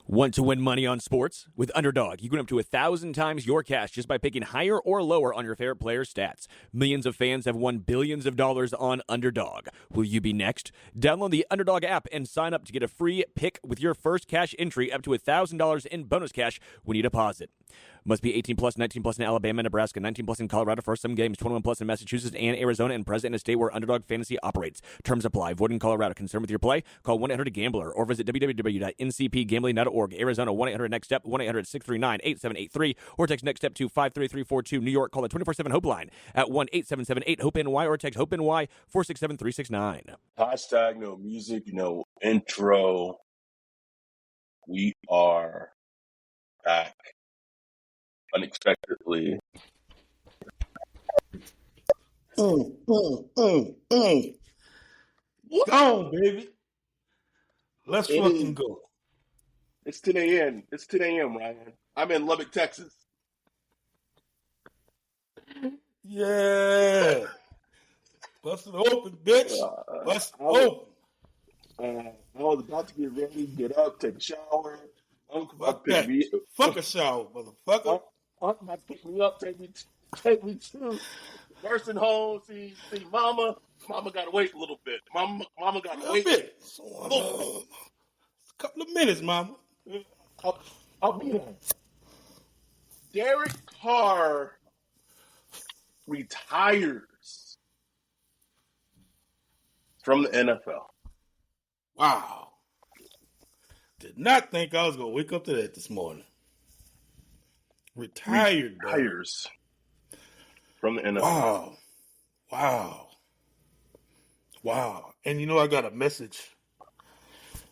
Want to win money on sports? With Underdog, you can win up to 1,000 times your cash just by picking higher or lower on your favorite players' stats. Millions of fans have won billions of dollars on Underdog. Will you be next? Download the Underdog app and sign up to get a free pick with your first cash entry up to $1,000 in bonus cash when you deposit. Must be 18 plus, 19 plus in Alabama, Nebraska, 19 plus in Colorado for some games, 21 plus in Massachusetts and Arizona, and present in a state where Underdog Fantasy operates. Terms apply. Void in Colorado. Concerned with your play? Call 1-800-GAMBLER or visit www.ncpgambling.org. Arizona, 1-800-NEXT-STEP, 1-800-639-8783, or text NEXT STEP to 53342. New York, call the 24/7 HOPE line at 1-877-8-HOPE-NY or text HOPE-NY 467-369. Hashtag no music, no intro. We are back unexpectedly. Go, baby. Let's fucking go. It's 10 a.m. It's 10 a.m., Ryan. I'm in Lubbock, Texas. Yeah. Bust it open, bitch. Bust it open. I was about to get ready, get up, take a shower. Fuck that. Fuck a shower, motherfucker. Uncle about to pick me up, take me to nursing home, see mama. Mama got to wait a little bit. Mama got to wait. A couple of minutes, mama. I'll be there. Derek Carr retires from the NFL. Wow. Did not think I was going to wake up to that this morning. Retires from the NFL. Wow. And you know, I got a message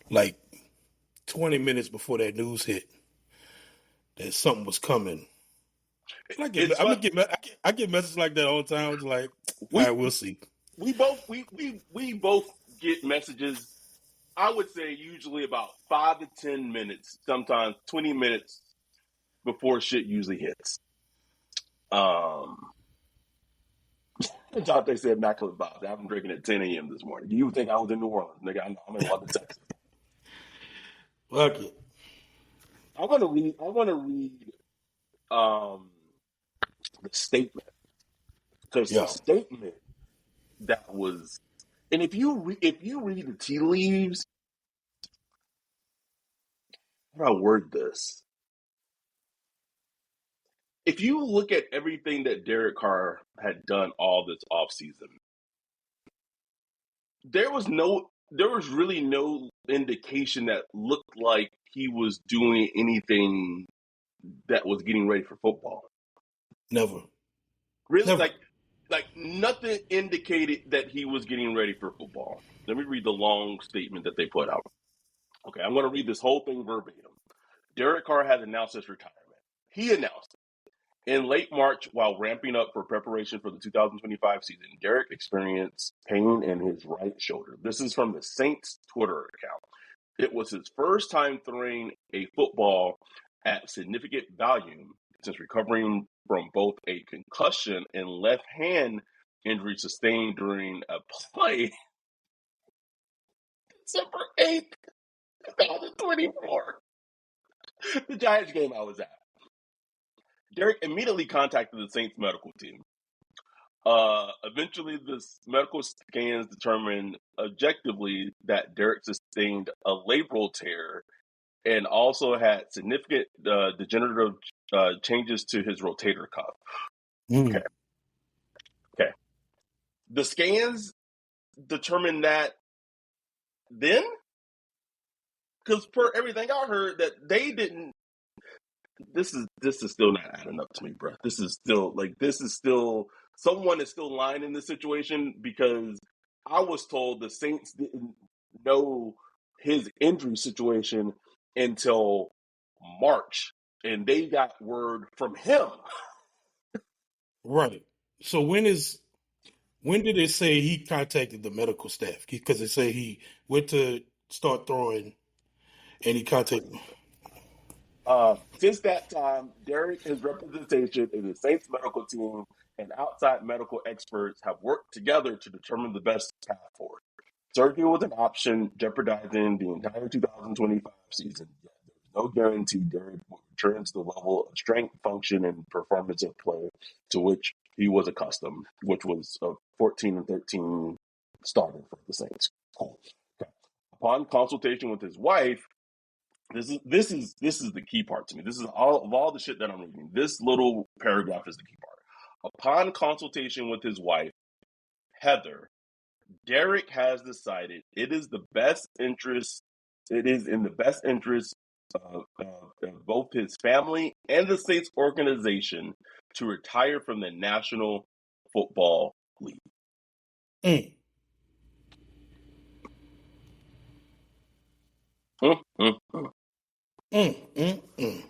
like 20 minutes before that news hit that something was coming. I get messages like that all the time. It's like, all right, we'll see. We both get messages. I would say usually about 5 to 10 minutes, sometimes 20 minutes before shit usually hits. Jonte said immaculate vibes. I've been drinking at 10 a.m. this morning. You think I was in New Orleans, nigga? I'm in Lubbock, Texas. Fuck it. I want to read the statement, because the statement that was, and if you read the tea leaves, how do I word this? If you look at everything that Derek Carr had done all this offseason, there was really no indication that looked like he was doing anything that was getting ready for football. Never. Really? Never. Like nothing indicated that he was getting ready for football. Let me read the long statement that they put out. Okay, I'm going to read this whole thing verbatim. Derek Carr has announced his retirement. He announced it. In late March, while ramping up for preparation for the 2025 season, Derek experienced pain in his right shoulder. This is from the Saints Twitter account. It was his first time throwing a football at significant volume since recovering from both a concussion and left hand injury sustained during a play December 8th, 2024. The Giants game I was at. Derek immediately contacted the Saints medical team. Eventually, the medical scans determined objectively that Derek sustained a labral tear and also had significant degenerative changes to his rotator cuff. Okay. The scans determined that then? Because per everything I heard, that they didn't. This is still not adding up to me, bro. This is still someone is still lying in this situation, because I was told the Saints didn't know his injury situation until March, and they got word from him. Right. So when did they say he contacted the medical staff? Because they say he went to start throwing and he contacted them. Since that time, Derek, his representation, and the Saints medical team and outside medical experts have worked together to determine the best path forward. Surgery was an option, jeopardizing the entire 2025 season. Yet there was no guarantee Derek will return to the level of strength, function, and performance of play to which he was accustomed, which was a 14-13 starter for the Saints. Cool. Okay. Upon consultation with his wife, this is the key part to me. This is all the shit that I'm reading. This little paragraph is the key part. Upon consultation with his wife, Heather, Derek has decided it is in the best interest of both his family and the Saints organization to retire from the National Football League. Mm. Mm, mm, mm. Mm, mm, mm.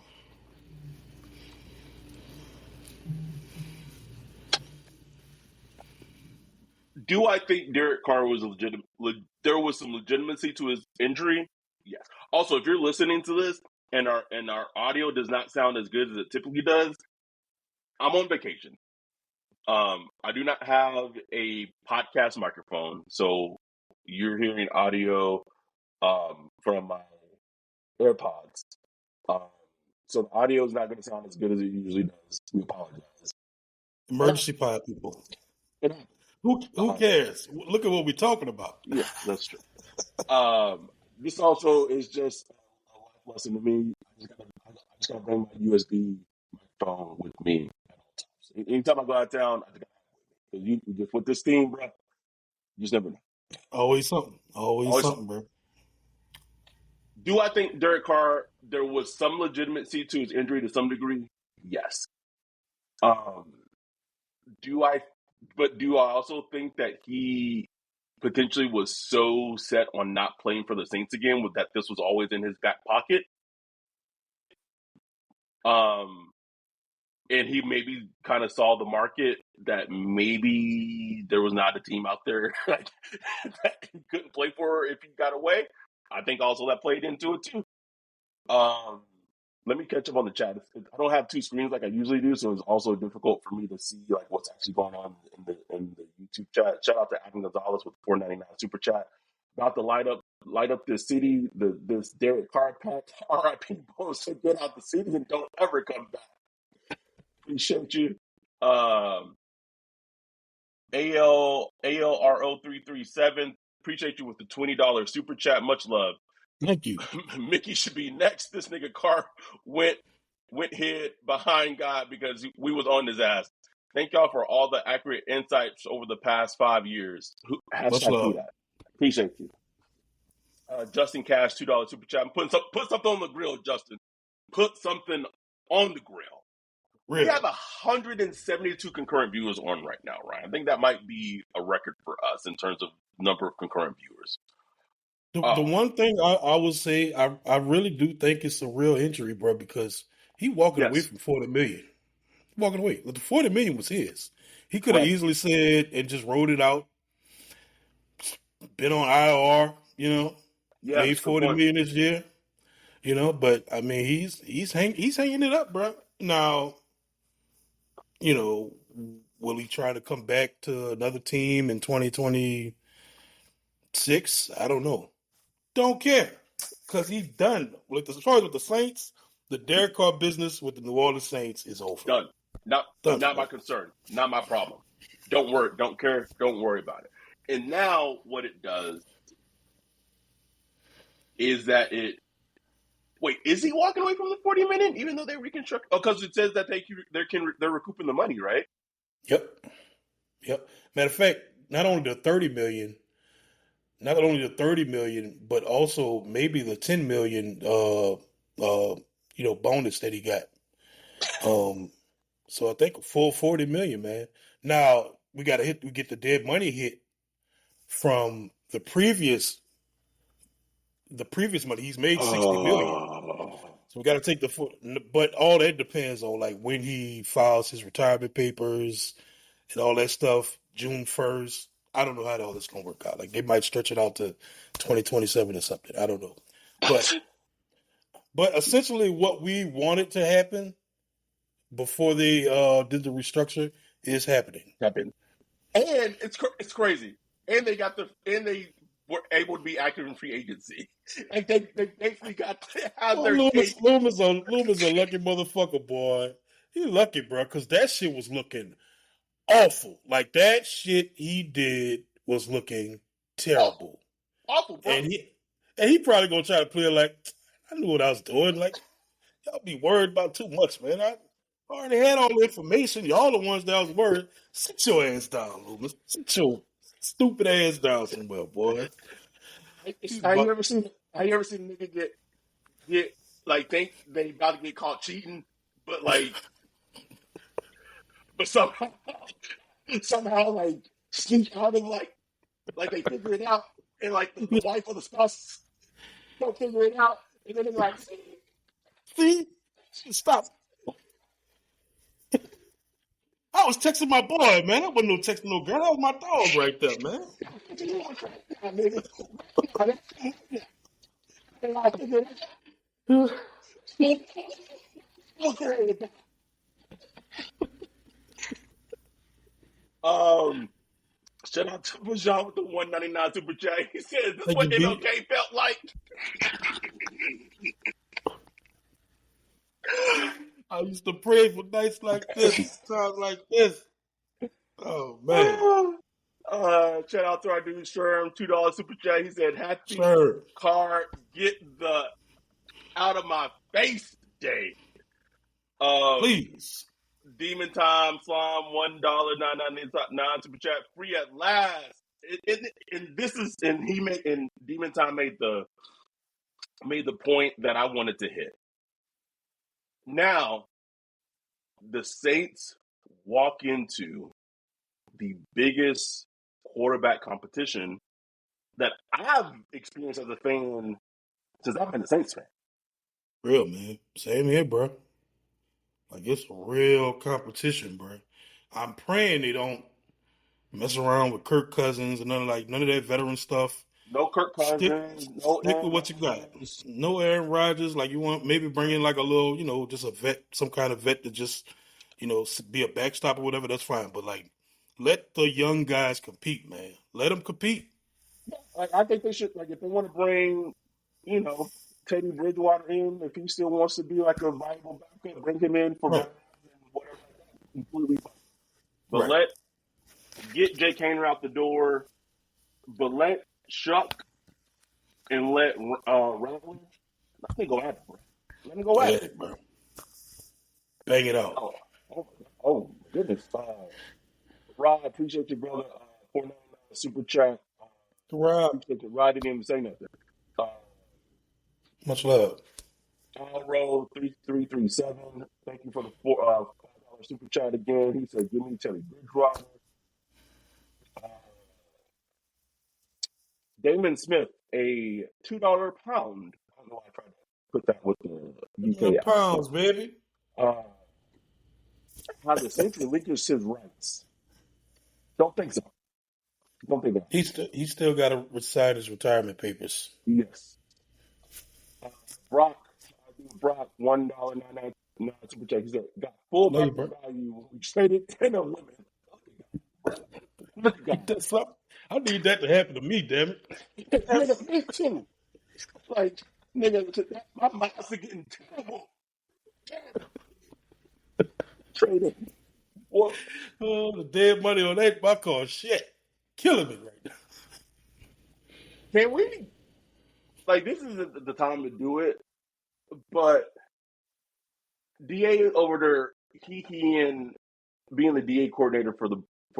Do I think Derek Carr was legitimate? There was some legitimacy to his injury. Yes. Also, if you're listening to this and our audio does not sound as good as it typically does, I'm on vacation. I do not have a podcast microphone, so you're hearing audio from my AirPods. So the audio is not going to sound as good as it usually does. We apologize. Emergency pod people. It happens. Who cares? Look at what we're talking about. Yeah, that's true. This also is just a life lesson to me. I just gotta bring my USB microphone with me at all times. Anytime I go out of town, I just gotta have it with me. You just with this theme, bro, you just never know. Always something. Always something, bro. Do I think Derek Carr, there was some legitimacy to his injury to some degree? Yes. Do I also think that he potentially was so set on not playing for the Saints again that this was always in his back pocket? And he maybe kind of saw the market that maybe there was not a team out there that he couldn't play for if he got away. I think also that played into it too. Let me catch up on the chat. I don't have two screens like I usually do, so it's also difficult for me to see like what's actually going on in the YouTube chat. Shout out to Adam Gonzalez with the $4.99 super chat. About to light up this city, this Derek Carr pack. RIP Bones, so get out the city and don't ever come back. Appreciate you. ALRO337. Appreciate you with the $20 super chat. Much love. Thank you. Mickey should be next. This nigga Carr went hid behind God because we was on his ass. Thank y'all for all the accurate insights over the past 5 years. Much love. That. Appreciate you. Justin Cash, $2 super chat. Put something on the grill, Justin. Put something on the grill. Really? We have 172 concurrent viewers on right now, Ryan. I think that might be a record for us in terms of number of concurrent viewers. The one thing I would say, I really do think it's a real injury, bro, because he walking away from $40 million. Walking away. The $40 million was his. He could have easily said and just wrote it out. Been on IR, made $40 million this year, But I mean, he's hanging it up, bro. Now, will he try to come back to another team in 2026? I don't know. Don't care, because he's done. As far as with the Saints, the Derek Carr business with the New Orleans Saints is over. Done. Not my concern. Not my problem. Don't worry. Don't care. Don't worry about it. And now what it does is that wait, is he walking away from the $40 million even though they reconstruct? Oh, because it says that they're recouping the money, right? Yep. Matter of fact, not only the $30 million, but also maybe the $10 million, bonus that he got. So I think a full $40 million, man. Now we get the dead money hit from the previous money. He's made $60 million. So we got to take but all that depends on like when he files his retirement papers and all that stuff. June 1st. I don't know how all this gonna work out. Like they might stretch it out to 2027 or something. I don't know. But essentially what we wanted to happen before they did the restructure is happening. And it's crazy. And they were able to be active in free agency. Like they basically got to have Well, their cake. Loomis a lucky motherfucker, boy. He lucky, bro, because that shit was looking awful. Like that shit he did was looking terrible. Awful, bro. And he probably gonna try to play like I knew what I was doing. Like y'all be worried about too much, man. I already had all the information. Y'all the ones that was worried. Sit your ass down, Loomis. Sit your stupid ass down somewhere, boy. Have you ever seen a nigga get like think they about to get caught cheating, but somehow like sneak out of like they figure it out, and like the wife or the spouse don't figure it out, and then they're like, See? Stop. I was texting my boy, man. I wasn't texting no girl. That was my dog right there, man. Shout out to Bajan with the $1.99 super chat. He said, "This is Thank what you, B. MLK felt like." I used to pray for nights like this, times like this. Oh man. Shout out to our dude Sherm, $2 super chat. He said, "Happy Sure. Carr, get the out of my face day." Please. Demon Time Slime, $1.99 super chat, free at last. And Demon Time made the point that I wanted to hit. Now, the Saints walk into the biggest quarterback competition that I've experienced as a fan since I've been a Saints fan. Real, man. Same here, bro. Like, it's a real competition, bro. I'm praying they don't mess around with Kirk Cousins and none of that veteran stuff. No Kirk Cousins. Stick with what you got. No Aaron Rodgers. Like, you want maybe bring in like a little, just a vet, some kind of vet to just, be a backstop or whatever. That's fine. But, like, let the young guys compete, man. Let them compete. Like, I think they should, like, if they want to bring, Teddy Bridgewater in, if he still wants to be like a viable backup, bring him in for whatever, completely fine. But get Jay Kaner out the door, but let Shuck and let Rattler, let me go at it, bro. Let me go at it, bro. Bang it out. Oh goodness. Rod, appreciate you, brother. $4.99 super chat. Rod. Rod didn't even say nothing. Much love. Roll 3337. Thank you for the $5 super chat again. He said, "Give me Teddy Bridgewater." Damon Smith, a $2 pound. I don't know why I tried to put that with the UK pounds, baby. How the Saints relinquish his rights? Don't think so. Don't think that. He still got to sign his retirement papers. Yes. Brock, $1.99 super chat. He said, "Got full market value when we traded 10 of women." Look at that. I need that to happen to me, damn it. Nigga, me too. Like, nigga, my minds are getting terrible. Trading. What? Oh, the dead money on that my car, shit, killing me right now. Can we? Like, this isn't the time to do it, but DA over there, he and being the DA coordinator for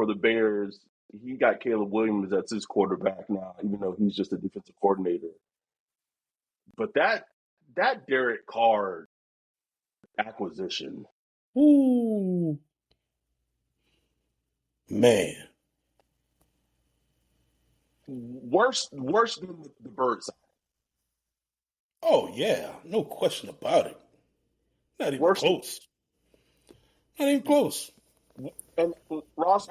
the Bears, he got Caleb Williams as his quarterback now, even though he's just a defensive coordinator. But that Derek Carr acquisition, ooh, man, worse than the Bird side. Oh yeah, no question about it. Not even close. Not even close. And Ross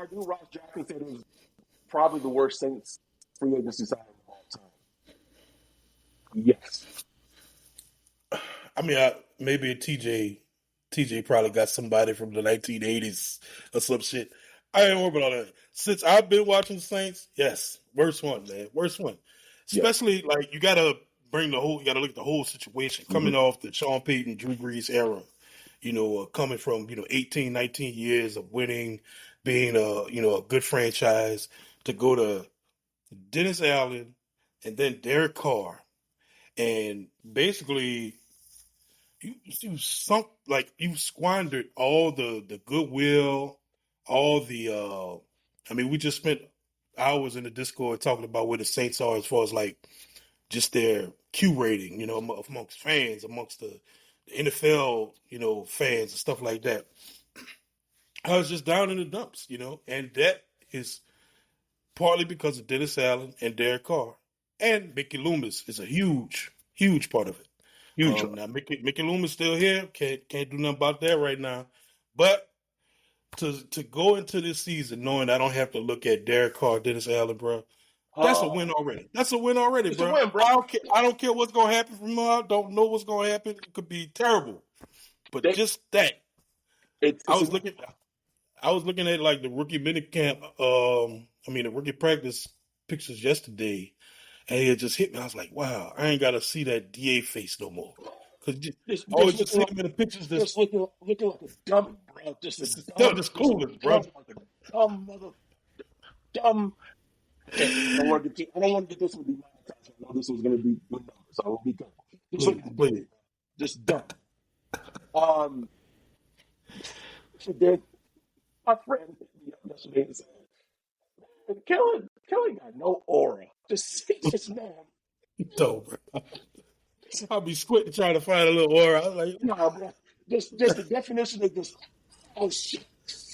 Jackson said it was probably the worst Saints free agency signing of all time. Yes. I mean, maybe TJ probably got somebody from the 1980s or some shit. I ain't worried about all that. Since I've been watching Saints, yes, worst one, man. Worst one. Especially like you gotta you gotta look at the whole situation coming off the Sean Payton, Drew Brees era. Coming from 18, 19 years of winning, being a good franchise to go to Dennis Allen and then Derek Carr, and basically you squandered all the goodwill, all the we just spent hours in the Discord talking about where the Saints are as far as like just their Q rating, amongst fans, amongst the NFL, fans and stuff like that. I was just down in the dumps, and that is partly because of Dennis Allen and Derek Carr. And Mickey Loomis is a huge, huge part of it. Huge. Now Mickey Loomis still here. Can't do nothing about that right now. But to go into this season knowing I don't have to look at Derek Carr, Dennis Allen, bro, that's a win already. That's a win already, It's bro. a win, bro. I don't care what's gonna happen from now. I don't know what's gonna happen. It could be terrible. But just that. I was looking at like the rookie minicamp, the rookie practice pictures yesterday, and it just hit me. I was like, wow, I ain't gotta see that DA face no more. Cause I was just seeing him in the pictures. Just looking like a dumb, bro. Just clueless, bro. Dumb. Okay, I don't want to get this one demonetized. I know this was going to be good numbers, so I will be careful. Please. Just dumb. So then my friend hit me up yesterday and said, Kelly got no aura. Just man. No, bro. I'll be squinting trying to find a little aura. I was like, nah, bro. Just the definition of this. Oh shit!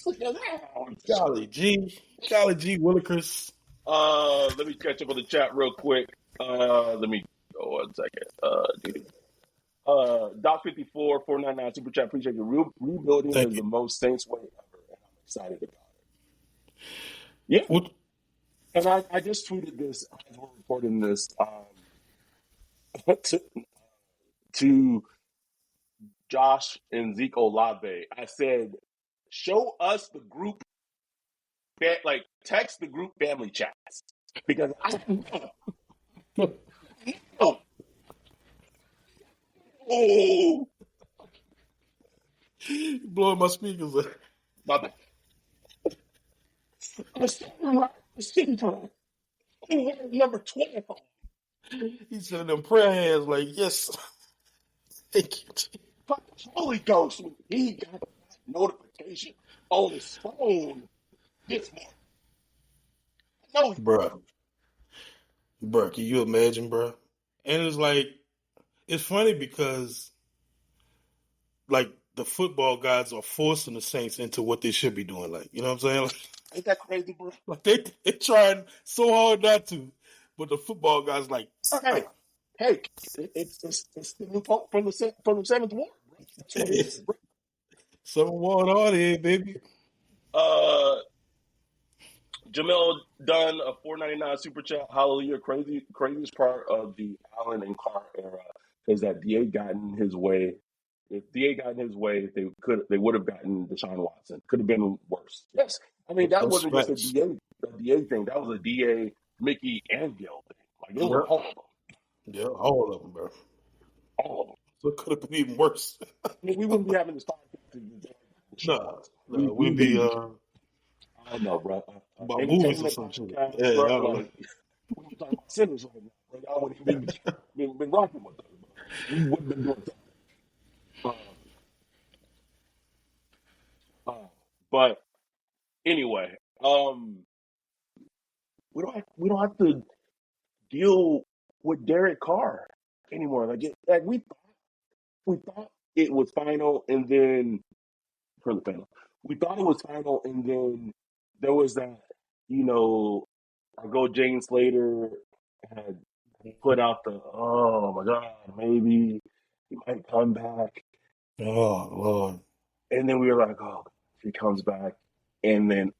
Look at that. Golly G Willikers. Let me catch up on the chat real quick. Let me go 1 second. Doc 54 499 super chat. Appreciate you. Rebuilding is the most Saints way ever, and I'm excited about it. Yeah. What? And I just tweeted this as we're recording this to Josh and Zeke Olave. I said, show us the group, text the group family chats. Because I don't know. Oh. Blowing my speakers up. My bad. Number 12. He's sending them prayer hands like, yes. Thank you. Holy Ghost, he got a notification on his phone this morning. No, Bruh, can you imagine, bruh? And it's like, it's funny because, like, the football guys are forcing the Saints into what they should be doing. Like, you know what I'm saying? Like, ain't that crazy, bro? Like they're trying so hard not to, but the football guys like, hey, it's the new from the seventh ward. That's what it is, bro. 7-1 on here, baby. Jamel Dunn, a $4.99 super chat. Hallelujah. Craziest part of the Allen and Carr era is that DA got in his way. If DA got in his way, they would have gotten Deshaun Watson. Could have been worse. Yes. I mean, that wasn't just a DA thing. That was a DA, Mickey, and Gil thing. Like, it was all of them. Yeah, all of them, bro. All of them. So it could have been even worse. I mean, we wouldn't be having this podcast. No, we'd be, I don't know, bro. About movies or something. Yeah, I don't know. We talking about sinners right now. Bro. I wouldn't even been rocking with them. We wouldn't been doing that. But anyway, we don't have to deal with Derek Carr anymore. Like we thought it was final, and then for the panel, we thought it was final, and then there was that, our girl Jane Slater had put out the, oh my God, maybe he might come back. Oh Lord! And then we were like, oh, he comes back, and then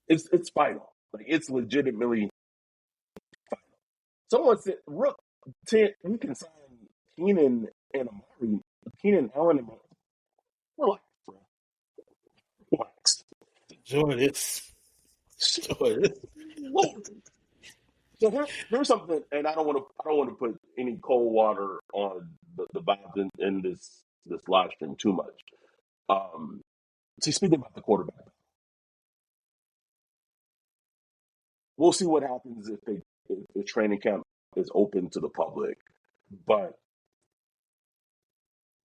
it's final. Like, it's legitimately final. Someone said, Rook, we can sign Keenan and Amari, Keenan Allen and Amari. Relax, bro. Relax. Enjoy this. Lord. So here's something, and I don't want to put any cold water on the vibes in this live stream too much. So speaking about the quarterback, we'll see what happens if training camp is open to the public, but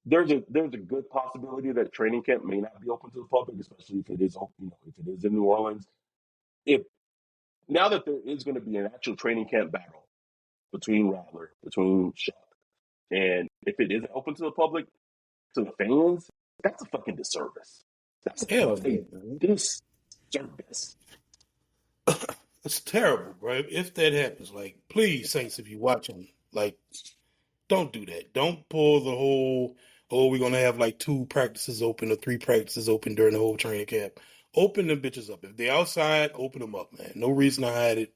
there's a good possibility that training camp may not be open to the public, especially if it is open, if it is in New Orleans. If now that there is going to be an actual training camp battle between Rattler, between Shuck, and if it isn't open to the public, to the fans, that's a fucking disservice. That's Hell a no, man. disservice. It's terrible, bro. If that happens, like, please, Saints, if you're watching, like, don't do that. Don't pull the whole, oh, we're going to have like 2 practices open or 3 practices open during the whole training camp. Open them bitches up. If they're outside, open them up, man. No reason to hide it.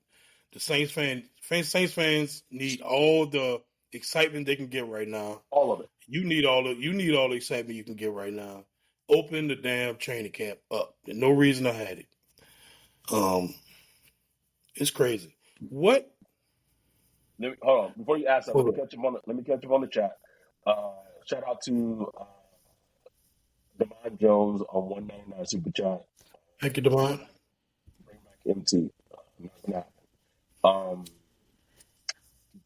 The Saints fans need all the excitement they can get right now. All of it. You need all the excitement you can get right now. Open the damn training camp up. There's no reason to hide it. It's crazy. What? Hold on. Before you ask that, let me catch up on the chat. Shout out to Devon Jones on 199 Super Chat. Thank you, Devon. Bring back MT. Not gonna happen.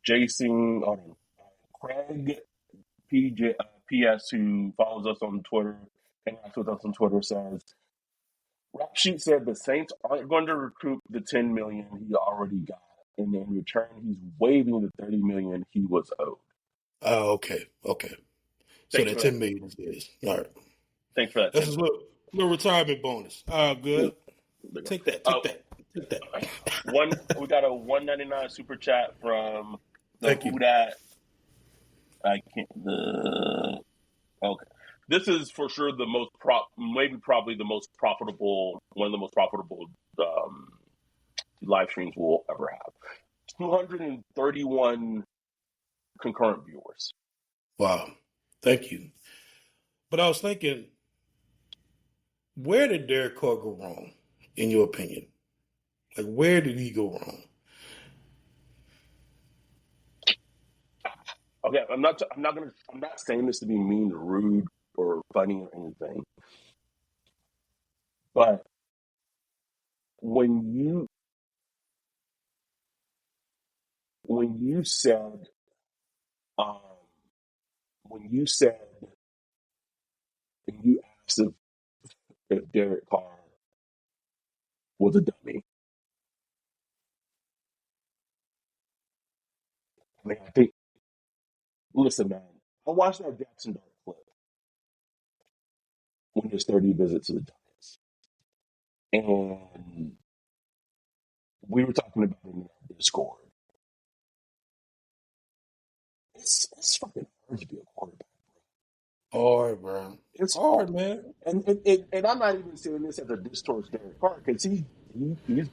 Jason, Craig PS, who follows us on Twitter, interacts with us on Twitter, says, Rap Sheet said the Saints aren't going to recoup the $10 million he already got, and in return, he's waiving the $30 million he was owed. Oh, okay. So that $10 million is all right. Thanks for that. That's a little retirement bonus. Good. Take that. We got a $1.99 super chat from Thank you. I can't. Okay. This is for sure the most probably the most profitable, one of the most profitable live streams we'll ever have. 231 concurrent viewers. Wow. Thank you. But I was thinking, where did Derek Carr go wrong, in your opinion? Like, where did he go wrong? Okay, I'm not saying this to be mean or rude or funny or anything. But when you said and you asked if Derek Carr was a dummy, I mean, I think, listen, man, I watched that Jackson Dart clip when his 30 visit to the Giants, and we were talking about it in our Discord. It's fucking hard to be a quarterback. Hard, bro. It's hard, man. And I'm not even saying this as a diss towards Derek Carr, because he's been a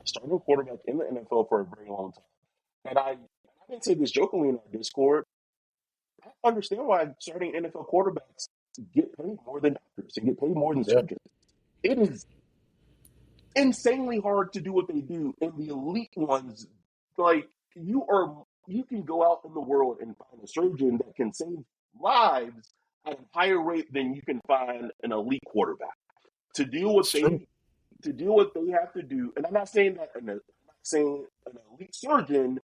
starting quarterback in the NFL for a very long time. And I didn't say this jokingly in our Discord. I understand why starting NFL quarterbacks get paid more than doctors and get paid more than surgeons. It is insanely hard to do what they do, and the elite ones, like, you can go out in the world and find a surgeon that can save lives at a higher rate than you can find an elite quarterback to deal with what they have to do. And I'm not saying that an elite surgeon,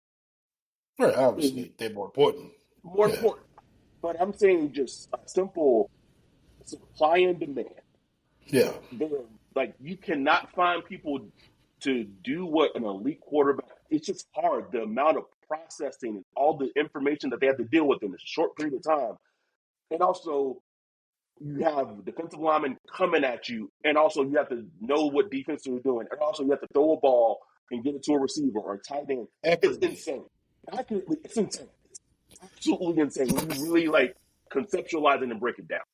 right? Obviously, they're more important. Important, but I'm saying just a simple supply and demand. Yeah, like, you cannot find people to do what an elite quarterback. It's just hard. The amount of processing and all the information that they have to deal with in a short period of time. And also, you have defensive linemen coming at you, and also you have to know what defense they're doing. And also, you have to throw a ball and get it to a receiver or a tight end. It's insane. It's insane. It's absolutely insane when you really, like, conceptualize it and break it down.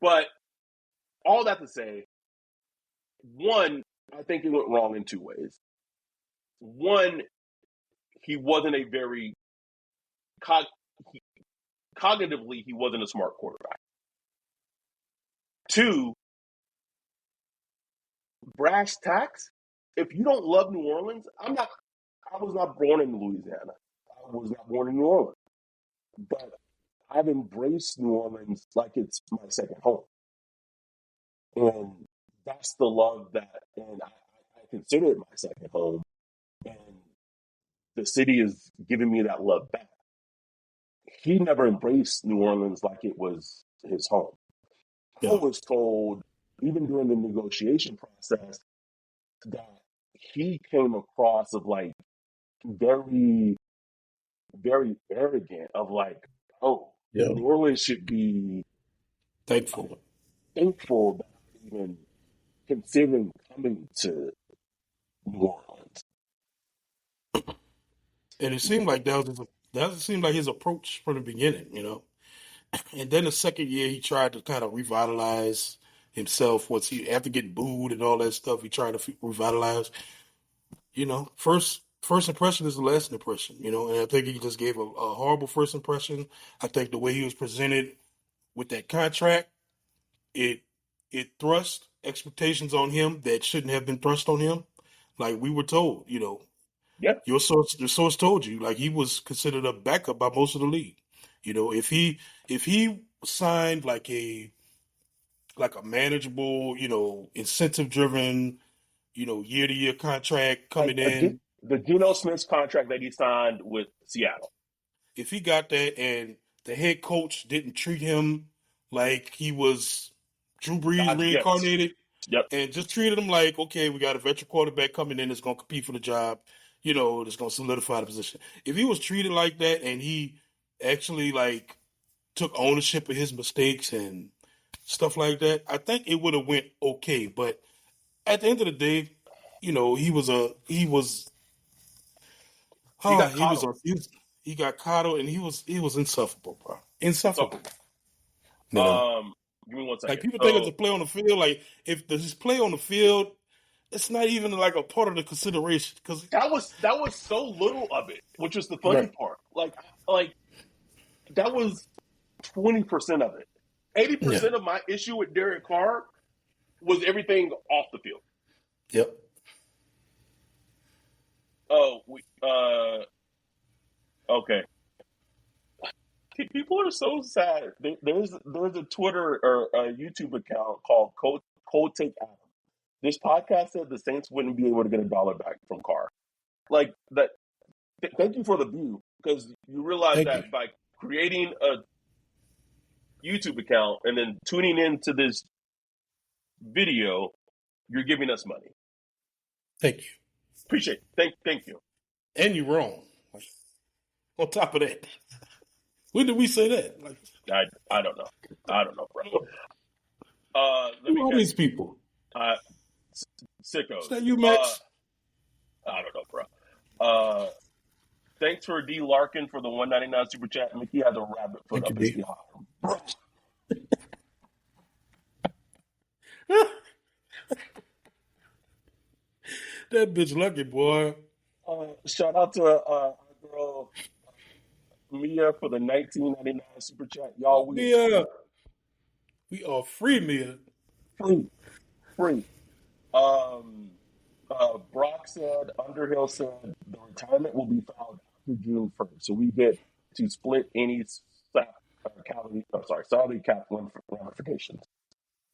But all that to say, one, I think it went wrong in 2 ways. One, he wasn't a very cognitively, he wasn't a smart quarterback. 2, brass tacks, if you don't love New Orleans, I'm not. I was not born in Louisiana. I was not born in New Orleans, but I've embraced New Orleans like it's my second home, and that's the love that, and I consider it my second home, and the city is giving me that love back. He never embraced New Orleans like it was his home. I Yeah. was told, even during the negotiation process, that he came across of like very, very arrogant, of like, oh, Yeah. New Orleans should be Thankful. thankful that I'm even considering coming to New Orleans. And it seemed like that seemed like his approach from the beginning, you know. And then the second year, he tried to kind of revitalize himself. Once he, after getting booed and all that stuff, he tried to revitalize. You know, first impression is the last impression. You know, and I think he just gave a horrible first impression. I think the way he was presented with that contract, it it thrust expectations on him that shouldn't have been thrust on him. Like we were told, you know, Yeah, your source told you, like he was considered a backup by most of the league. You know, if he signed like a manageable, you know, incentive driven, you know, year to year contract like coming in, the Geno Smith's contract that he signed with Seattle. if he got that and the head coach didn't treat him like he was Drew Brees God's gift. reincarnated Yep. and just treated him like, okay, we got a veteran quarterback coming in that's going to compete for the job, you know, that's going to solidify the position. If he was treated like that and he actually like took ownership of his mistakes and stuff like that, I think it would have went okay. But at the end of the day, you know, He got he got coddled and he was insufferable, bro. Insufferable. okay. You know, Give me one like second. people think it's a play on the field. Like if his play on the field, it's not even like a part of the consideration because that was so little of it, which was the funny right. part. Like that was 20% of it. 80% of my issue with Derek Carr was everything off the field. Yep. Oh, okay. People are so sad. There's a Twitter or a YouTube account called Cold Take Adam. This podcast said the Saints wouldn't be able to get $1 back from Carr. Like that. Thank you for the view, because you realize Thank that you. by creating a YouTube account and then tuning into this video, you're giving us money. Thank you. Appreciate it. Thank you. And you're wrong. Like, on top of that, when did we say that? Like, I don't know. I don't know, bro. who are these people? Sickos. Is that you, Max? I don't know, bro. Thanks for D Larkin for the $1.99 super chat. Mickey has a rabbit foot Thank up you, his D. behind. That bitch lucky, boy. Shout out to our girl Mia for the $19.99 super chat. Y'all, We are free, Mia. free. Brock said, Underhill said, the retirement will be filed after June 1st. So we get to split any salary cap ramifications.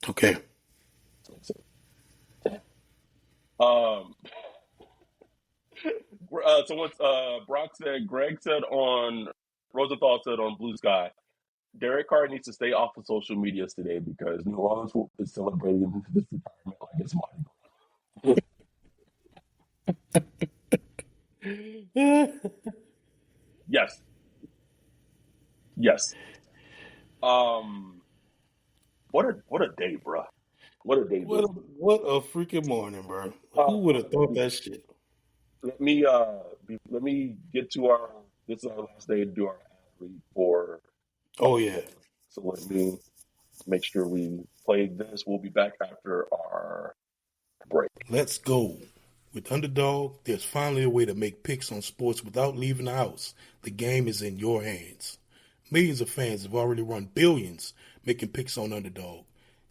Okay. So once Brock said, Rosenthal said on Blue Sky, Derek Carr needs to stay off of social medias today because New Orleans is celebrating this retirement like it's Mardi Gras. Yes. What a day, bro. What a day, bro. What a freaking morning, bro. Who would have thought that shit? Let me get to this is our last day to do our ad read for. Oh yeah. So let me make sure we play this. We'll be back after our break. Let's go. With Underdog, there's finally a way to make picks on sports without leaving the house. The game is in your hands. Millions of fans have already run billions making picks on Underdog.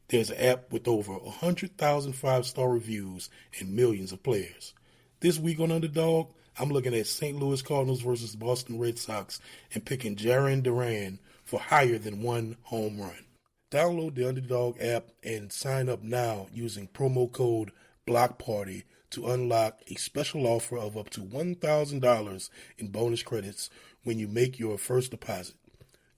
There's an app with over 100,000 five-star reviews and millions of players. This week on Underdog, I'm looking at St. Louis Cardinals versus Boston Red Sox and picking Jarren Duran for higher than one home run. Download the Underdog app and sign up now using promo code BLOCKPARTY to unlock a special offer of up to $1,000 in bonus credits when you make your first deposit.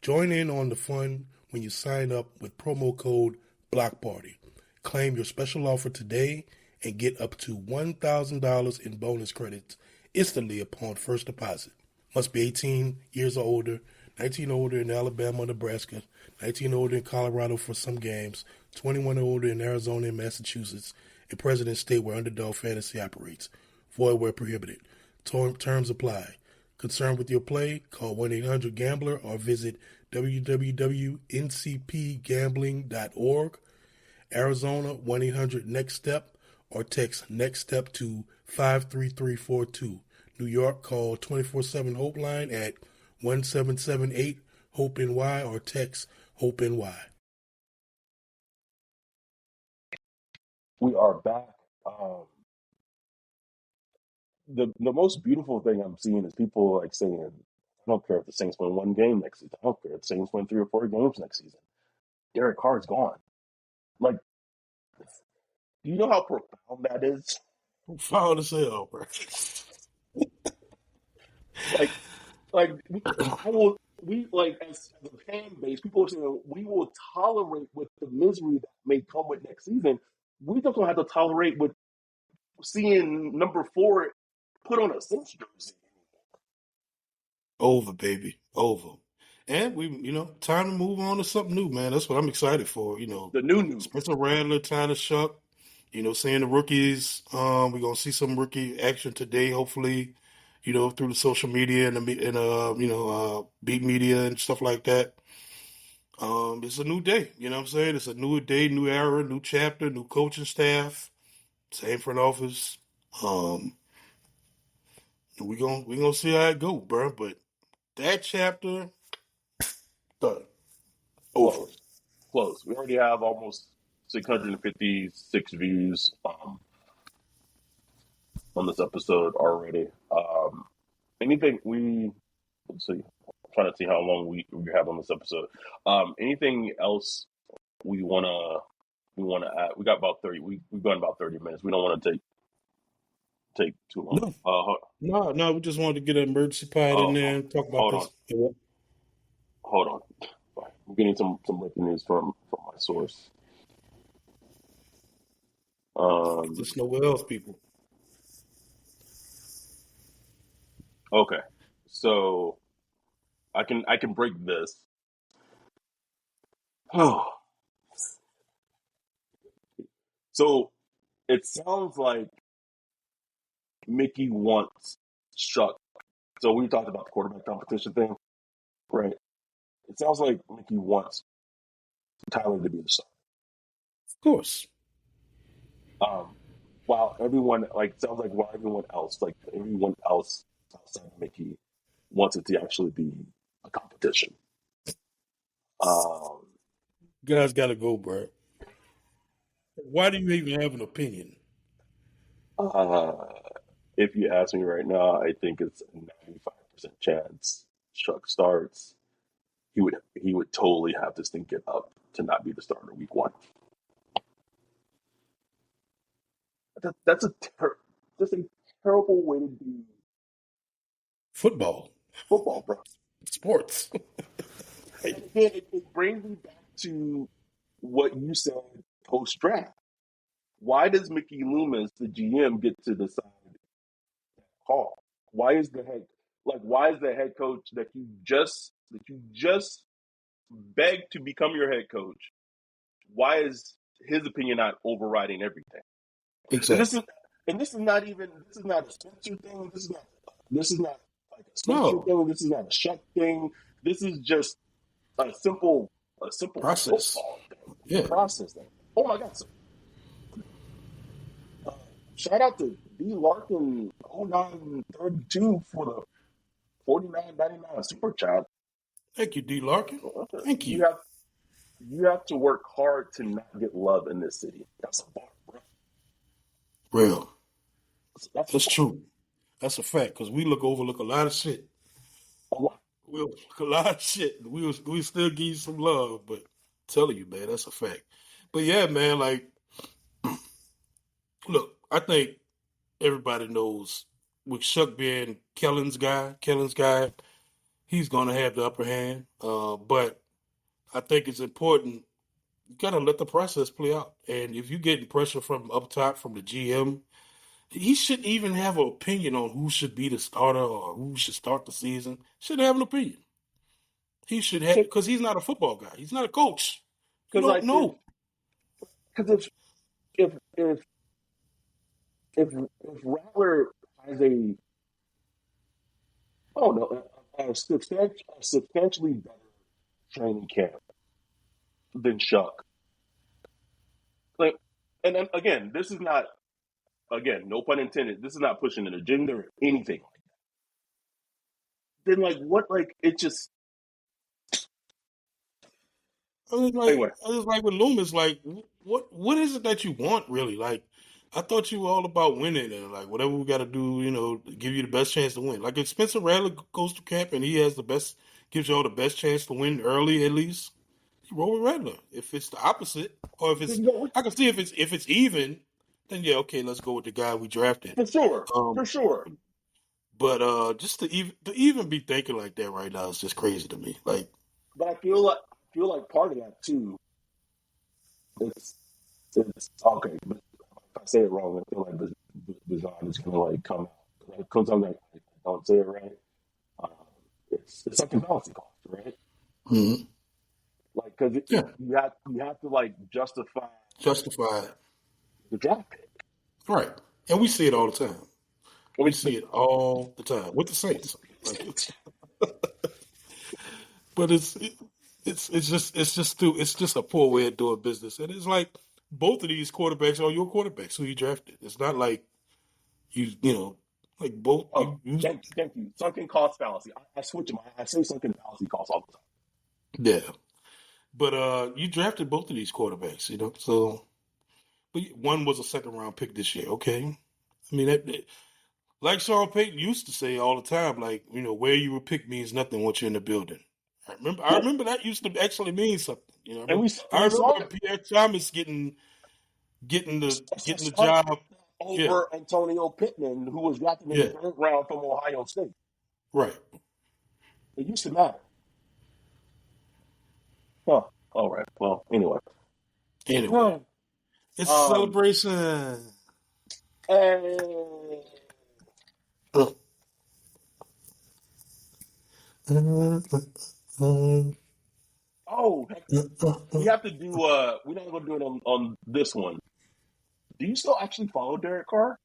Join in on the fun when you sign up with promo code BLOCKPARTY. Claim your special offer today and get up to $1,000 in bonus credits instantly upon first deposit. Must be 18 years or older, 19 or older in Alabama or Nebraska, 19 or older in Colorado for some games, 21 or older in Arizona and Massachusetts, and President State where Underdog Fantasy operates. Void where prohibited. Terms apply. Concerned with your play? Call 1-800-GAMBLER or visit www.ncpgambling.org. Arizona 1-800-NEXT-STEP or text NEXT STEP to 53342. New York, call 24/7 Hope line at 1778 Hope NY or text Hope NY. We are back. The most beautiful thing I'm seeing is people like saying, I don't care if the Saints win one game next season. I don't care if the Saints win 3 or 4 games next season. Derek Carr is gone. Like, do you know how profound that is? Profound as hell, bro. As a fan base, people are saying we will tolerate with the misery that may come with next season. We just don't have to tolerate with seeing number 4 put on a Saints jersey. Over, baby. Over. And we, time to move on to something new, man. That's what I'm excited for. The new. Spencer Rattler, Tyler Shuck, seeing the rookies. We're going to see some rookie action today, hopefully, through the social media and beat media and stuff like that. It's a new day, you know what I'm saying? It's a new day, new era, new chapter, new coaching staff, same front office. We gonna see how it go, bro. But that chapter, done. Over. Close. We already have almost 656 views on this episode already. Let's see. I'm trying to see how long we have on this episode. Anything else we wanna add? We got about 30. We've gone about 30 minutes. We don't want to take too long. No. We just wanted to get an emergency pod in there and talk about this. Hold on. I'm getting some breaking news from my source. Just nowhere else, people. Okay, so I can break this. So it sounds like Mickey wants Chuck. So we talked about the quarterback competition thing, right? It sounds like Mickey wants Tyler to be the starter. Of course. While everyone else outside of Mickey wants it to actually be a competition. Guys gotta go, bro. Why do you even have an opinion? If you ask me right now, I think it's a 95% chance Chuck starts. He would totally have to stink it up to not be the starter week 1. That's a terrible way to do football, bro. Sports. It brings me back to what you said post draft. Why does Mickey Loomis, the GM, get to decide that call? Why is the head coach that you just begged to become your head coach? Why is his opinion not overriding everything? Exactly. This is not a Spencer thing. This is not like a Spencer thing. This is not a Shuck thing. This is just a simple process. Process thing. Oh my God! Shout out to D. Larkin 0932 for the $49.99 super chat. Thank you, D. Larkin. Thank you. you have to work hard to not get love in this city. That's a bar, bro. Real. That's a That's bar. true. That's a fact because we overlook a lot of shit. A lot. We overlook a lot of shit. We still give you some love, but I'm telling you, man, that's a fact. But yeah, man, like, look, I think everybody knows with Shuck being Kellen's guy, he's gonna have the upper hand. But I think it's important. You gotta let the process play out. And if you're getting pressure from up top from the GM, he shouldn't even have an opinion on who should be the starter or who should start the season. Shouldn't have an opinion. He should have because he's not a football guy. He's not a coach. You Because don't like know. because if if if Rattler has a substantially better training camp than Shuck, like, and then again, this is not no pun intended. This is not pushing an agenda or anything. Then like what? Like it just anyway. I was like with Loomis, like what is it that you want really? Like I thought you were all about winning and like whatever we got to do, to give you the best chance to win. Like if Spencer Rattler goes to camp and he has gives you all the best chance to win early at least, you roll with Rattler. If it's the opposite, or if it's, I can see if it's even, then yeah, okay, let's go with the guy we drafted. For sure. But just to even be thinking like that right now is just crazy to me. Like, but I feel like part of that too. It's okay, but if I say it wrong, I feel like Bijan is gonna like come out. Like, comes out like I don't say it right. It's like a balancing cost, right? mm-hmm. Like because you have to like justify the draft pick, right? And we see it all the time. We see it all the time with the Saints. But it's just a poor way of doing business, and it's like both of these quarterbacks are your quarterbacks who you drafted. It's not like like both. Thank you. Sunken cost fallacy. I switch them. I say sunken fallacy costs all the time. Yeah, but you drafted both of these quarterbacks, so. But one was a second round pick this year. Okay, I mean like Sean Payton used to say all the time, like where you were picked means nothing once you're in the building. I remember that used to actually mean something. I remember Pierre Thomas getting the job over Antonio Pittman, who was drafted in the third round from Ohio State. Right. It used to matter. Huh. All right. Well, anyway. It's a celebration. Hey. We have to do. We're not going to do it on this one. Do you still actually follow Derek Carr?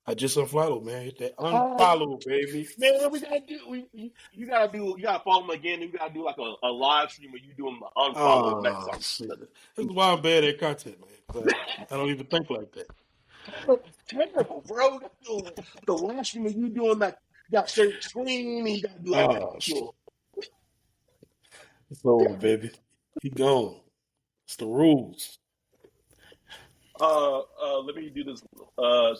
I just unfollowed, man. Hit that unfollow, baby. Man, we gotta do. You gotta follow him again. You gotta do like a live stream where you do him the unfollow next time. This is why I'm bad at content, man. I don't even think like that. It's terrible, bro. The live stream of you doing that. You got share screen. You gotta do that. It's over, baby. Keep going. It's the rules. Let me do this.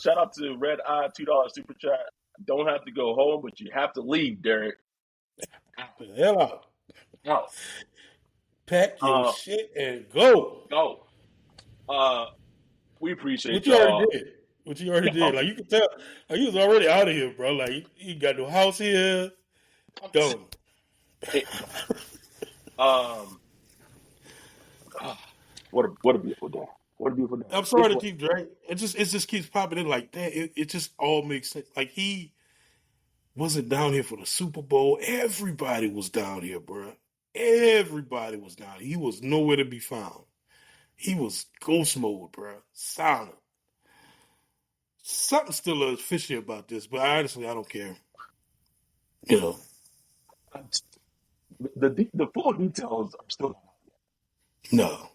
Shout out to Red Eye $2 super chat. Don't have to go home, but you have to leave, Derek. The hell out. Out. Pack your shit and go. Go. We appreciate what you already did. Like you can tell, like you was already out of here, bro. Like you got no house here. Go. What a beautiful day. What a beautiful day. I'm sorry to keep dragging. It just keeps popping in like that. It just all makes sense. Like he wasn't down here for the Super Bowl. Everybody was down here, bro. Everybody was down here. He was nowhere to be found. He was ghost mode, bro. Silent. Something's still fishy about this, but honestly, I don't care. The full details are still not out yet. No.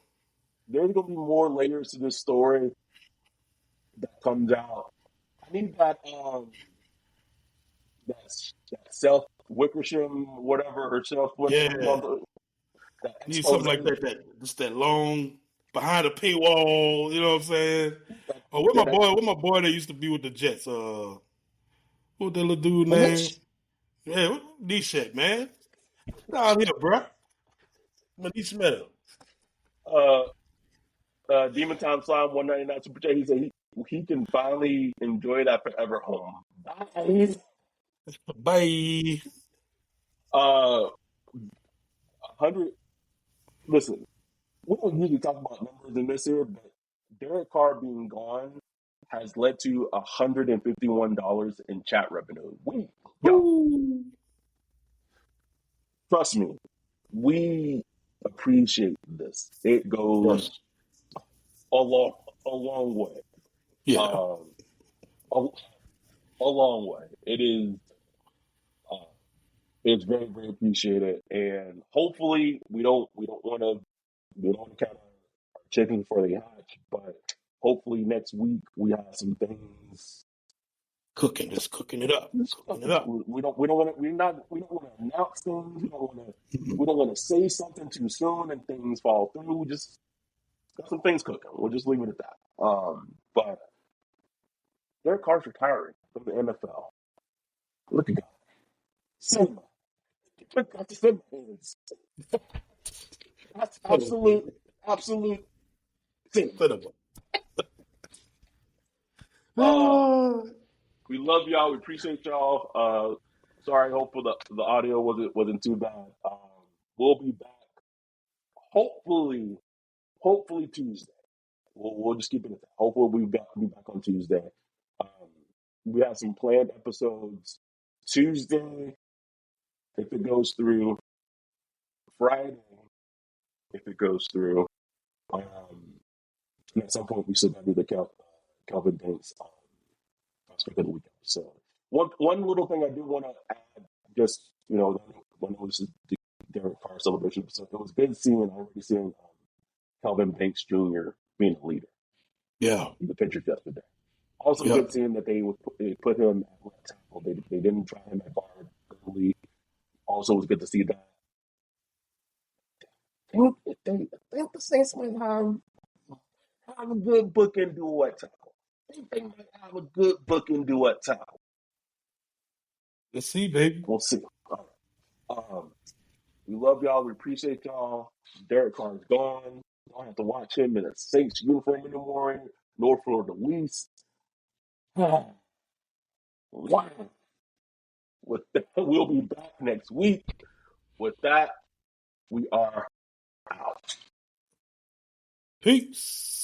There's going to be more layers to this story that comes out. I need that Self Wickersham, whatever, herself. Yeah. that Need expose. something like that. Just that long behind the paywall. You know what I'm saying? Oh, where That my boy? Where my boy that used to be with the Jets? What that little dude name? Manish, Yeah, Nishat, man. Down here, bro. Manish Meta. uh, Demon Time Slime 199 Super Chat. He said he can finally enjoy that forever home. Bye. Bye. 100. Listen, we don't usually talk about numbers in this here, but Derek Carr being gone has led to $151 in chat revenue. Yo, Woo. trust me, we appreciate this. It goes Yes. a long way. Yeah. Um, a, a long way. It is. Uh, it's very very appreciated, and hopefully we don't count our chickens before they hatch, but hopefully next week we have some things. Cooking, just cooking it up. Cooking it up. We don't want to we don't want to announce things. We don't want to say something too soon and things fall through. We just got some things cooking. We'll just leave it at that. But Derek Carr's retiring from the NFL. Look at God. Simba. Look at the Simba hands. That's absolute Simba. Cinema. We love y'all. We appreciate y'all. Sorry, hopefully the audio wasn't too bad. We'll be back. Hopefully Tuesday. We'll just keep it at that. Hopefully we'll be back on Tuesday. Um, we have some planned episodes Tuesday if it goes through. Friday if it goes through. And at some point we still got to do the Calvin Banks prospect of the weekend. So one little thing I do want to add, just when it was the Derek Carr celebration episode, it was good already seeing Calvin Banks Jr. being a leader. Yeah. The pictures yesterday. Also Yeah. good seeing that they put him at left tackle. They didn't try him at guard early. Also, it was good to see that. I think the Saints might have a good bookend duo at tackle. I think they might have a good bookend duo at tackle. Let's see, baby. We'll see. All right. We love y'all. We appreciate y'all. Derek Carr is gone. You don't have to watch him in a Saints uniform in the morning, nor for the least. Wow. With that, we'll be back next week. With that, we are out. Peace.